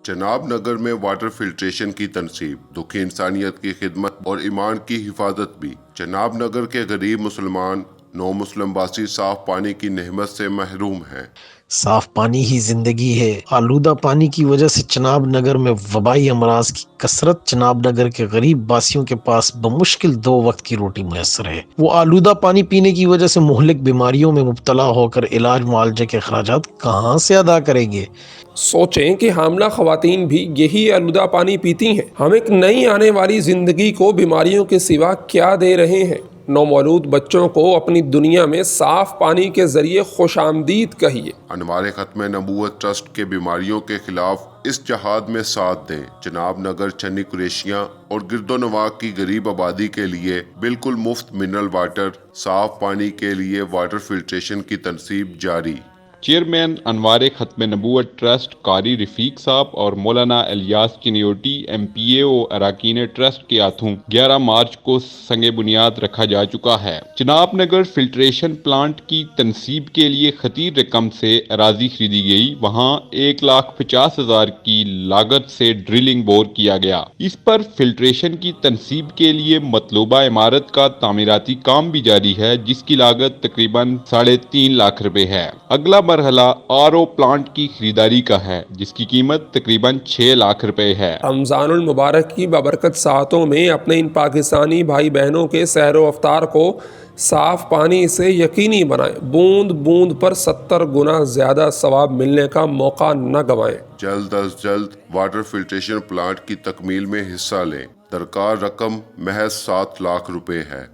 چناب نگر میں water filtration کی تنصیب، دکھی انسانیت کی خدمت اور ایمان کی حفاظت بھی۔ چناب نگر کے غریب مسلمان نو مسلم باسی صاف پانی کی نعمت سے محروم ہیں۔ صاف پانی ہی زندگی ہے۔ آلودہ پانی کی وجہ سے چناب نگر میں وبائی امراض کی کثرت۔ چناب نگر کے غریب باسیوں کے پاس بمشکل 2 وقت کی روٹی میسر ہے۔ وہ آلودہ پانی پینے کی وجہ سے مہلک بیماریوں میں مبتلا ہو کر علاج معالجے کے اخراجات کہاں سے ادا کریں گے؟ سوچیں کہ حاملہ خواتین بھی یہی آلودہ پانی پیتی ہیں۔ ہم ایک نئی آنے والی زندگی کو بیماریوں کے سوا کیا دے رہے ہیں؟ نومولود بچوں کو اپنی دنیا میں صاف پانی کے ذریعے خوش آمدید کہیے۔ انوار ختم نبوت ٹرسٹ کے بیماریوں کے خلاف اس جہاد میں ساتھ دیں۔ چناب نگر، چنی قریشیاں اور گرد و نواح کی غریب آبادی کے لیے بالکل مفت منرل واٹر، صاف پانی کے لیے واٹر فلٹریشن کی تنصیب جاری۔ چیئرمین انوار ختم نبوت ٹرسٹ قاری رفیق صاحب اور مولانا الیاس کنیوٹی MPA و اراکین ٹرسٹ کے ہاتھوں 11 مارچ کو سنگ بنیاد رکھا جا چکا ہے۔ چناب نگر فلٹریشن پلانٹ کی تنصیب کے لیے خطیر رقم سے اراضی خریدی گئی، وہاں 1,50,000 کی لاگت سے ڈرلنگ بور کیا گیا۔ اس پر فلٹریشن کی تنصیب کے لیے مطلوبہ عمارت کا تعمیراتی کام بھی جاری ہے، جس کی لاگت تقریباً 3.5 لاکھ روپے ہے۔ اگلا مرحلہ RO پلانٹ کی خریداری کا ہے، جس کی قیمت تقریباً 6 لاکھ روپے ہے۔ رمضان المبارک کی بابرکت ساعتوں میں اپنے ان پاکستانی بھائی بہنوں کے سحر و افطار کو صاف پانی سے یقینی بنائیں۔ بوند بوند پر 70 گنا زیادہ ثواب ملنے کا موقع نہ گنوائیں۔ جلد از جلد واٹر فلٹریشن پلانٹ کی تکمیل میں حصہ لیں۔ درکار رقم محض 7 لاکھ روپے ہے۔